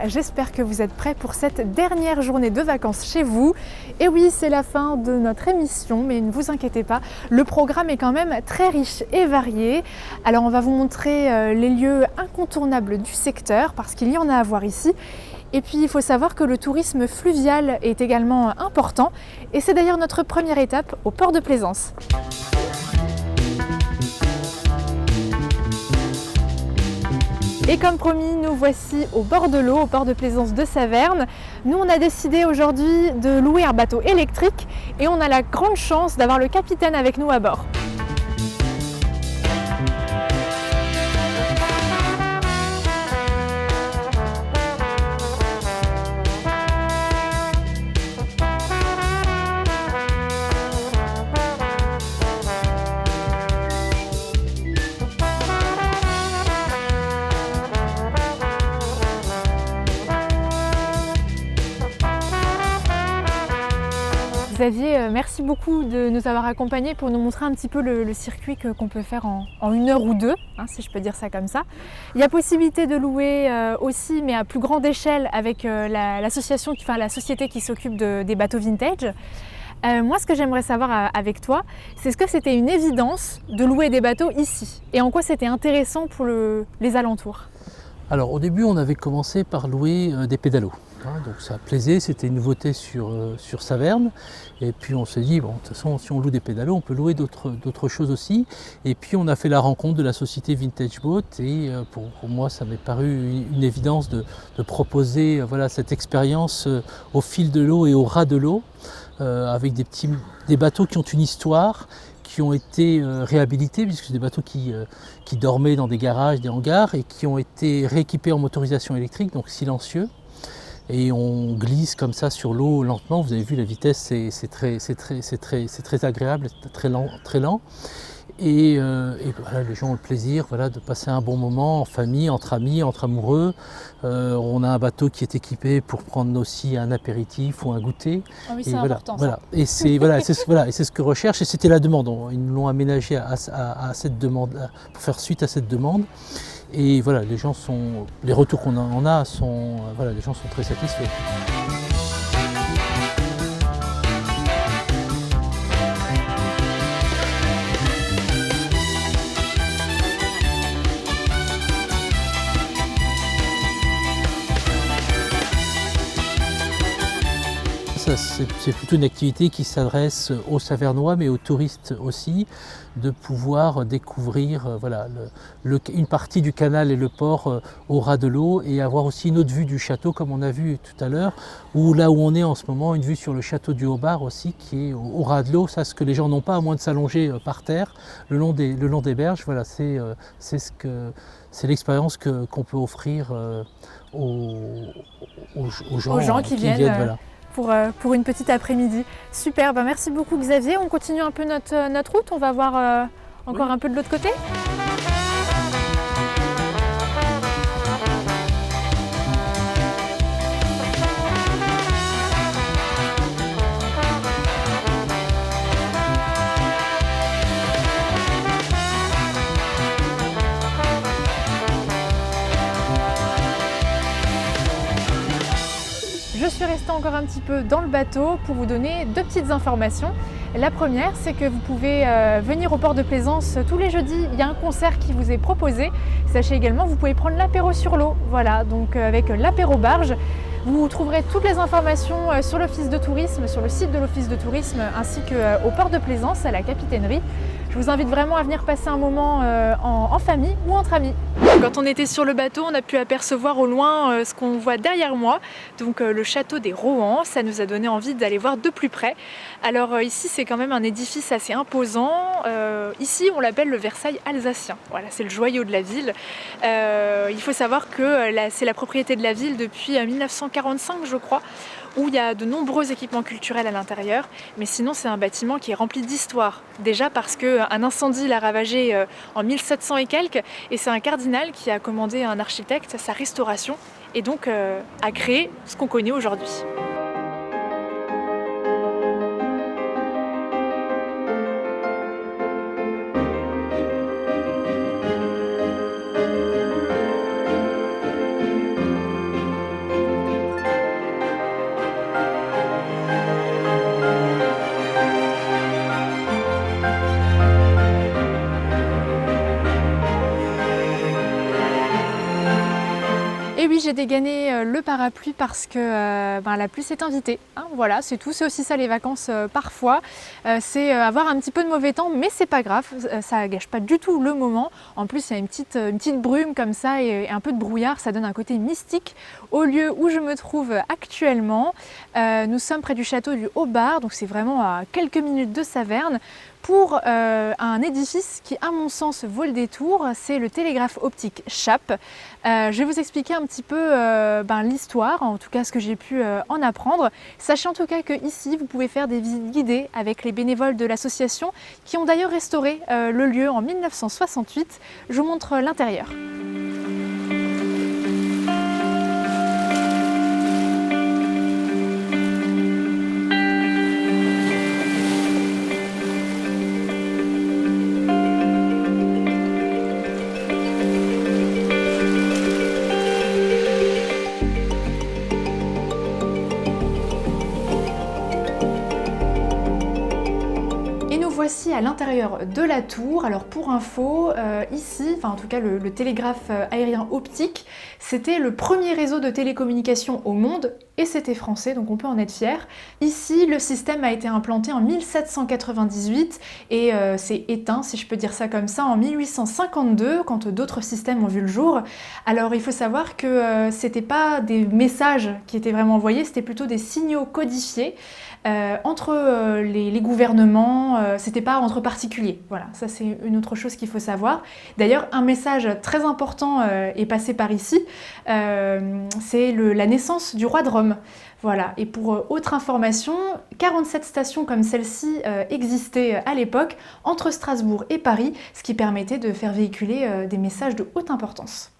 j'espère que vous êtes prêts pour cette dernière journée de vacances chez vous. Et oui, c'est la fin de notre émission, mais ne vous inquiétez pas, le programme est quand même très riche et varié. Alors on va vous montrer les lieux incontournables du secteur, parce qu'il y en a à voir ici. Et puis il faut savoir que le tourisme fluvial est également important, et c'est d'ailleurs notre première étape au port de Plaisance. Et comme promis, nous voici au bord de l'eau, au port de Plaisance de Saverne. Nous, on a décidé aujourd'hui de louer un bateau électrique et on a la grande chance d'avoir le capitaine avec nous à bord. Xavier, merci beaucoup de nous avoir accompagnés pour nous montrer un petit peu le circuit qu'on peut faire en 1 heure ou 2, hein, si je peux dire ça comme ça. Il y a possibilité de louer aussi, mais à plus grande échelle, avec l'association, enfin la société qui s'occupe des bateaux vintage. Moi, ce que j'aimerais savoir avec toi, c'est ce que c'était une évidence de louer des bateaux ici et en quoi c'était intéressant pour les alentours. Alors au début, on avait commencé par louer des pédalos. Donc ça plaisait, c'était une nouveauté sur Saverne. Et puis on s'est dit, bon, de toute façon, si on loue des pédalos, on peut louer d'autres choses aussi. Et puis on a fait la rencontre de la société Vintage Boat. Et pour moi, ça m'est paru une évidence de proposer voilà, cette expérience au fil de l'eau et au ras de l'eau, avec des bateaux qui ont une histoire, qui ont été réhabilités, puisque c'est des bateaux qui dormaient dans des garages, des hangars, et qui ont été rééquipés en motorisation électrique, donc silencieux. Et on glisse comme ça sur l'eau lentement. Vous avez vu, la vitesse, c'est très agréable, très lent. Et voilà, les gens ont le plaisir voilà, de passer un bon moment en famille, entre amis, entre amoureux. On a un bateau qui est équipé pour prendre aussi un apéritif ou un goûter. Ah oui, c'est important. Voilà. Et c'est ce que recherche. Et c'était la demande. Ils nous l'ont aménagé à cette demande, pour faire suite à cette demande. Et voilà, les retours qu'on en a sont, voilà, les gens sont très satisfaits. C'est plutôt une activité qui s'adresse aux Savernois, mais aux touristes aussi, de pouvoir découvrir voilà, une partie du canal et le port au ras de l'eau, et avoir aussi une autre vue du château, comme on a vu tout à l'heure, ou là où on est en ce moment, une vue sur le château du Haut-Bar aussi, qui est au ras de l'eau. Ça, ce que les gens n'ont pas, à moins de s'allonger par terre, le long des berges. Voilà, c'est l'expérience qu'on peut offrir aux gens qui viennent voilà. Pour une petite après-midi. Super, merci beaucoup Xavier. On continue un peu notre route, on va voir encore un peu de l'autre côté. Je suis restée encore un petit peu dans le bateau pour vous donner 2 petites informations. La première, c'est que vous pouvez venir au port de Plaisance tous les jeudis. Il y a un concert qui vous est proposé. Sachez également que vous pouvez prendre l'apéro sur l'eau. Voilà, donc avec l'apéro barge. Vous trouverez toutes les informations sur l'office de tourisme, sur le site de l'office de tourisme, ainsi qu'au port de Plaisance, à la capitainerie. Je vous invite vraiment à venir passer un moment en famille ou entre amis. Quand on était sur le bateau, on a pu apercevoir au loin ce qu'on voit derrière moi, donc le château des Rohans. Ça nous a donné envie d'aller voir de plus près. Alors ici, c'est quand même un édifice assez imposant. Ici, on l'appelle le Versailles alsacien. Voilà, c'est le joyau de la ville. Il faut savoir que c'est la propriété de la ville depuis 1945, je crois, où il y a de nombreux équipements culturels à l'intérieur, mais sinon c'est un bâtiment qui est rempli d'histoire. Déjà parce qu'un incendie l'a ravagé en 1700 et quelques, et c'est un cardinal qui a commandé à un architecte sa restauration, et donc a créé ce qu'on connaît aujourd'hui. j'ai dégainé le parapluie parce que la pluie s'est invitée. Hein, voilà, c'est tout. C'est aussi ça les vacances parfois. C'est avoir un petit peu de mauvais temps, mais c'est pas grave. Ça gâche pas du tout le moment. En plus, il y a une petite brume comme ça et un peu de brouillard. Ça donne un côté mystique au lieu où je me trouve actuellement. Nous sommes près du château du Haut-Bar, donc c'est vraiment à quelques minutes de Saverne, pour un édifice qui, à mon sens, vaut le détour. C'est le télégraphe optique Chappe. Je vais vous expliquer un petit peu l'histoire, en tout cas ce que j'ai pu en apprendre. Sachez en tout cas que ici, vous pouvez faire des visites guidées avec les bénévoles de l'association qui ont d'ailleurs restauré le lieu en 1968. Je vous montre l'intérieur. Voici à l'intérieur de la tour. Alors pour info, ici, en tout cas le télégraphe aérien optique, c'était le premier réseau de télécommunications au monde et c'était français, donc on peut en être fier. Ici, le système a été implanté en 1798 et c'est éteint, si je peux dire ça comme ça, en 1852, quand d'autres systèmes ont vu le jour. Alors il faut savoir que c'était pas des messages qui étaient vraiment envoyés, c'était plutôt des signaux codifiés. Entre les gouvernements, c'était pas entre particuliers. Voilà, ça c'est une autre chose qu'il faut savoir. D'ailleurs, un message très important est passé par ici, c'est la naissance du roi de Rome. Voilà, et pour autre information, 47 stations comme celle-ci existaient à l'époque entre Strasbourg et Paris, ce qui permettait de faire véhiculer des messages de haute importance.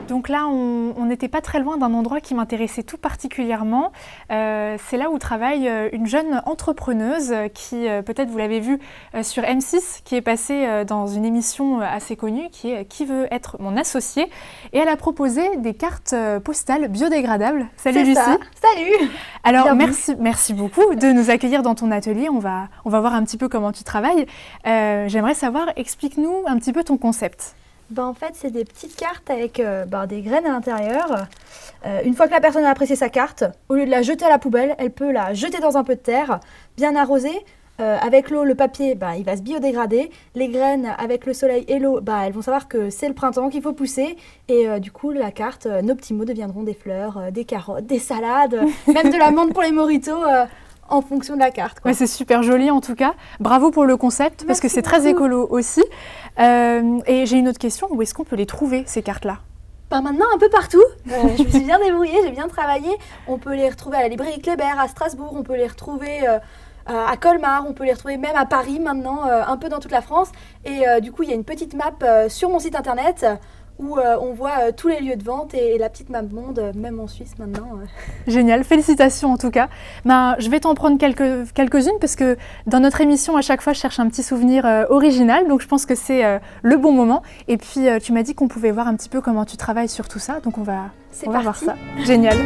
Donc là, on n'était pas très loin d'un endroit qui m'intéressait tout particulièrement. C'est là où travaille une jeune entrepreneuse qui, peut-être vous l'avez vue sur M6, qui est passée dans une émission assez connue, qui est « Qui veut être mon associé ?» Et elle a proposé des cartes postales biodégradables. Salut Lucie. Ça. Salut. Alors merci beaucoup de nous accueillir dans ton atelier. On va voir un petit peu comment tu travailles. J'aimerais savoir, explique-nous un petit peu ton concept. En fait, c'est des petites cartes avec des graines à l'intérieur. Une fois que la personne a apprécié sa carte, au lieu de la jeter à la poubelle, elle peut la jeter dans un peu de terre, bien arrosée. Avec l'eau, le papier, il va se biodégrader. Les graines, avec le soleil et l'eau, elles vont savoir que c'est le printemps qu'il faut pousser. Et du coup, la carte, nos petits mots deviendront des fleurs, des carottes, des salades, même de la menthe pour les mojitos. En fonction de la carte. Ouais, c'est super joli en tout cas. Bravo pour le concept, parce que c'est très écolo aussi. Et j'ai une autre question, où est-ce qu'on peut les trouver ces cartes-là ? Maintenant, un peu partout. Je me suis bien débrouillée, j'ai bien travaillé. On peut les retrouver à la librairie Kléber, à Strasbourg, on peut les retrouver à Colmar, on peut les retrouver même à Paris maintenant, un peu dans toute la France. Et du coup, il y a une petite map sur mon site internet où on voit tous les lieux de vente et la petite map monde, même en Suisse maintenant. Génial, félicitations en tout cas. Je vais t'en prendre quelques-unes parce que dans notre émission, à chaque fois, je cherche un petit souvenir original, donc je pense que c'est le bon moment. Et puis, tu m'as dit qu'on pouvait voir un petit peu comment tu travailles sur tout ça, donc on va voir ça. Génial.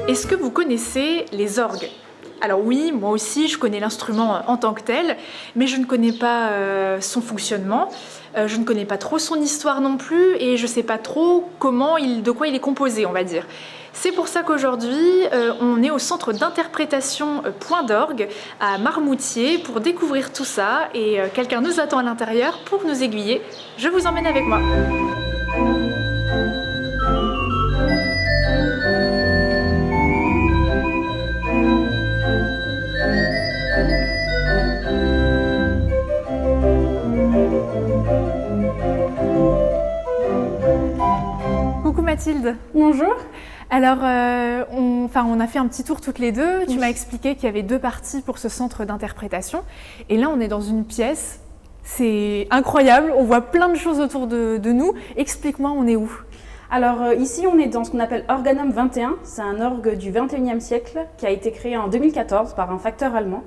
Est-ce que vous connaissez les orgues ? Alors oui, moi aussi, je connais l'instrument en tant que tel, mais je ne connais pas son fonctionnement, je ne connais pas trop son histoire non plus, et je ne sais pas trop de quoi il est composé, on va dire. C'est pour ça qu'aujourd'hui, on est au centre d'interprétation Point d'Orgue à Marmoutier pour découvrir tout ça, et quelqu'un nous attend à l'intérieur pour nous aiguiller. Je vous emmène avec moi. Coucou Mathilde. Bonjour. Alors, on a fait un petit tour toutes les deux. Tu m'as expliqué qu'il y avait 2 parties pour ce centre d'interprétation. Et là, on est dans une pièce. C'est incroyable. On voit plein de choses autour de nous. Explique-moi, on est où ? Alors ici, on est dans ce qu'on appelle Organum 21. C'est un orgue du 21e siècle qui a été créé en 2014 par un facteur allemand.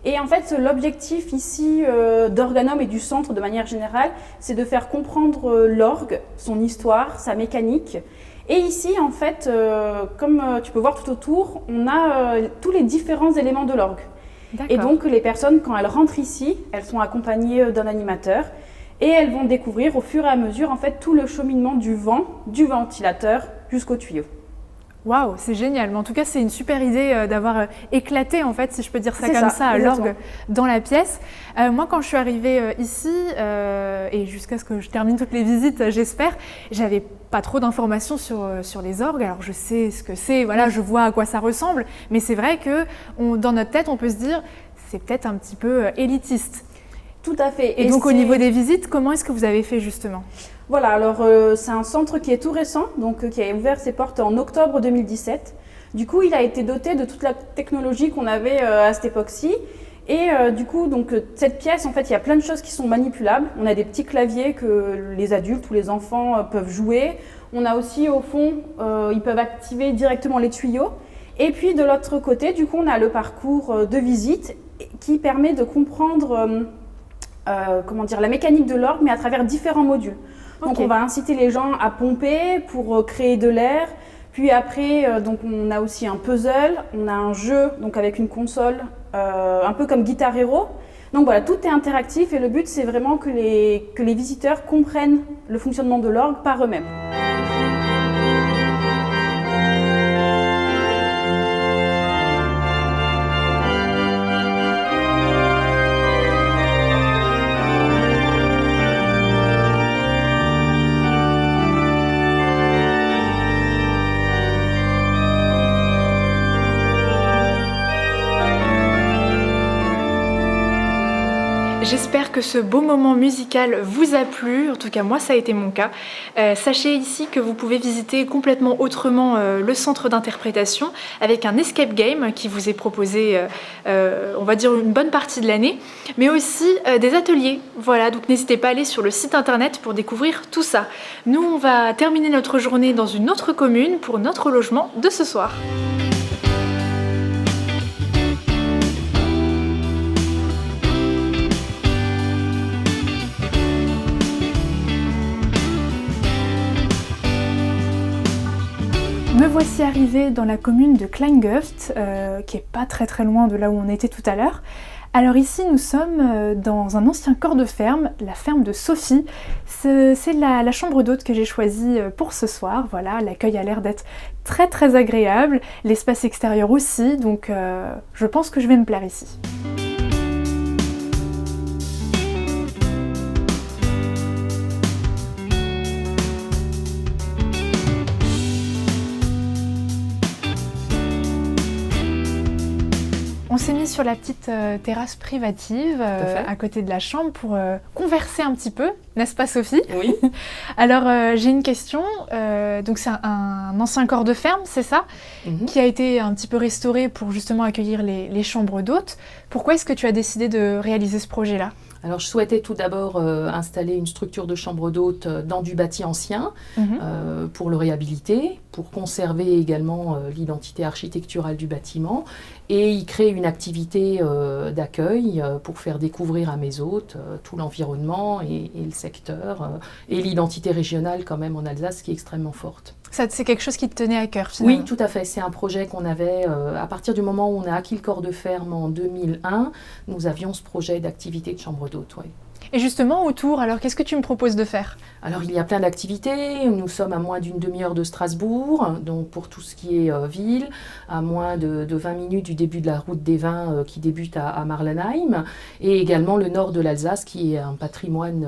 Et en fait, l'objectif ici d'Organum et du centre de manière générale, c'est de faire comprendre l'orgue, son histoire, sa mécanique. Et ici, en fait, comme tu peux voir tout autour, on a tous les différents éléments de l'orgue. Et donc, les personnes, quand elles rentrent ici, elles sont accompagnées d'un animateur et elles vont découvrir au fur et à mesure, en fait, tout le cheminement du vent, du ventilateur jusqu'au tuyau. Waouh, c'est génial. Mais en tout cas, c'est une super idée d'avoir éclaté, en fait, si je peux dire ça comme ça, l'orgue dans la pièce. Moi, quand je suis arrivée ici, et jusqu'à ce que je termine toutes les visites, j'espère, j'avais pas trop d'informations sur les orgues. Alors, je sais ce que c'est, voilà, je vois à quoi ça ressemble, mais c'est vrai que dans notre tête, on peut se dire, c'est peut-être un petit peu élitiste. Tout à fait. Et donc, au niveau des visites, comment est-ce que vous avez fait justement ? Voilà, alors c'est un centre qui est tout récent, donc qui a ouvert ses portes en octobre 2017. Du coup, il a été doté de toute la technologie qu'on avait à cette époque-ci. Et du coup, donc, cette pièce, en fait, il y a plein de choses qui sont manipulables. On a des petits claviers que les adultes ou les enfants peuvent jouer. On a aussi, au fond, ils peuvent activer directement les tuyaux. Et puis, de l'autre côté, du coup, on a le parcours de visite qui permet de comprendre la mécanique de l'orgue, mais à travers différents modules. Donc on va inciter les gens à pomper pour créer de l'air. Puis après, donc on a aussi un puzzle, on a un jeu donc avec une console, un peu comme Guitar Hero. Donc voilà, tout est interactif et le but c'est vraiment que les visiteurs comprennent le fonctionnement de l'orgue par eux-mêmes. J'espère que ce beau moment musical vous a plu, en tout cas moi ça a été mon cas. Sachez ici que vous pouvez visiter complètement autrement le centre d'interprétation avec un escape game qui vous est proposé, on va dire une bonne partie de l'année, mais aussi des ateliers. Voilà, donc n'hésitez pas à aller sur le site internet pour découvrir tout ça. Nous on va terminer notre journée dans une autre commune pour notre logement de ce soir. Me voici arrivée dans la commune de Kleingöft, qui est pas très loin de là où on était tout à l'heure. Alors ici nous sommes dans un ancien corps de ferme, la ferme de Sophie. C'est la chambre d'hôte que j'ai choisie pour ce soir. Voilà, l'accueil a l'air d'être très agréable, l'espace extérieur aussi, donc je pense que je vais me plaire ici. On s'est mis sur la petite terrasse privative à côté de la chambre pour converser un petit peu, n'est-ce pas Sophie ? Oui. Alors j'ai une question, donc c'est un ancien corps de ferme, c'est ça ? Qui a été un petit peu restauré pour justement accueillir les chambres d'hôtes. Pourquoi est-ce que tu as décidé de réaliser ce projet-là ? Alors, je souhaitais tout d'abord installer une structure de chambre d'hôte dans du bâti ancien pour le réhabiliter, pour conserver également l'identité architecturale du bâtiment et y créer une activité d'accueil pour faire découvrir à mes hôtes tout l'environnement et le secteur et l'identité régionale quand même en Alsace qui est extrêmement forte. Ça, c'est quelque chose qui te tenait à cœur finalement. Oui, tout à fait. C'est un projet qu'on avait, à partir du moment où on a acquis le corps de ferme en 2001, nous avions ce projet d'activité de chambre d'hôte. Ouais. Et justement, autour, alors qu'est-ce que tu me proposes de faire ? Alors, il y a plein d'activités. Nous sommes à moins d'une demi-heure de Strasbourg, donc pour tout ce qui est ville, à moins de 20 minutes du début de la route des vins qui débute à Marlenheim, et également le nord de l'Alsace qui est un patrimoine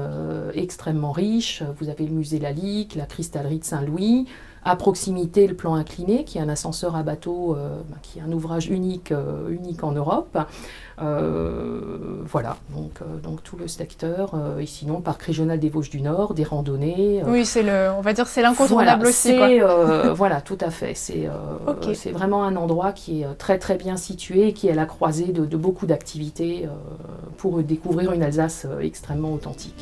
extrêmement riche. Vous avez le musée Lalique, la cristallerie de Saint-Louis. À proximité, le plan incliné, qui est un ascenseur à bateau, qui est un ouvrage unique en Europe. Voilà, donc tout le secteur. Et sinon, le parc régional des Vosges du Nord, des randonnées. Oui, on va dire c'est l'incontournable voilà, aussi. Quoi. Voilà, tout à fait. C'est vraiment un endroit qui est très bien situé et qui est à la croisée de beaucoup d'activités pour découvrir une Alsace extrêmement authentique.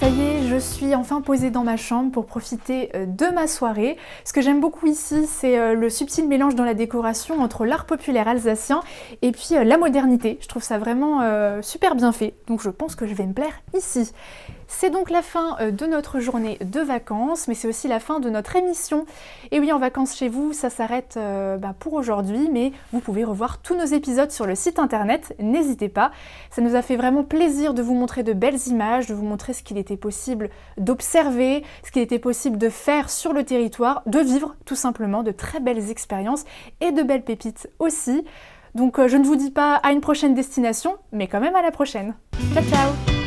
y est, je suis enfin posée dans ma chambre pour profiter de ma soirée. Ce que j'aime beaucoup ici, c'est le subtil mélange dans la décoration entre l'art populaire alsacien et puis la modernité. Je trouve ça vraiment super bien fait, donc je pense que je vais me plaire ici. C'est donc la fin de notre journée de vacances, mais c'est aussi la fin de notre émission. Et oui, En vacances chez vous, ça s'arrête pour aujourd'hui, mais vous pouvez revoir tous nos épisodes sur le site internet, n'hésitez pas. Ça nous a fait vraiment plaisir de vous montrer de belles images, de vous montrer ce qu'il était possible d'observer, ce qu'il était possible de faire sur le territoire, de vivre tout simplement de très belles expériences et de belles pépites aussi. Donc je ne vous dis pas à une prochaine destination, mais quand même à la prochaine. Ciao ciao!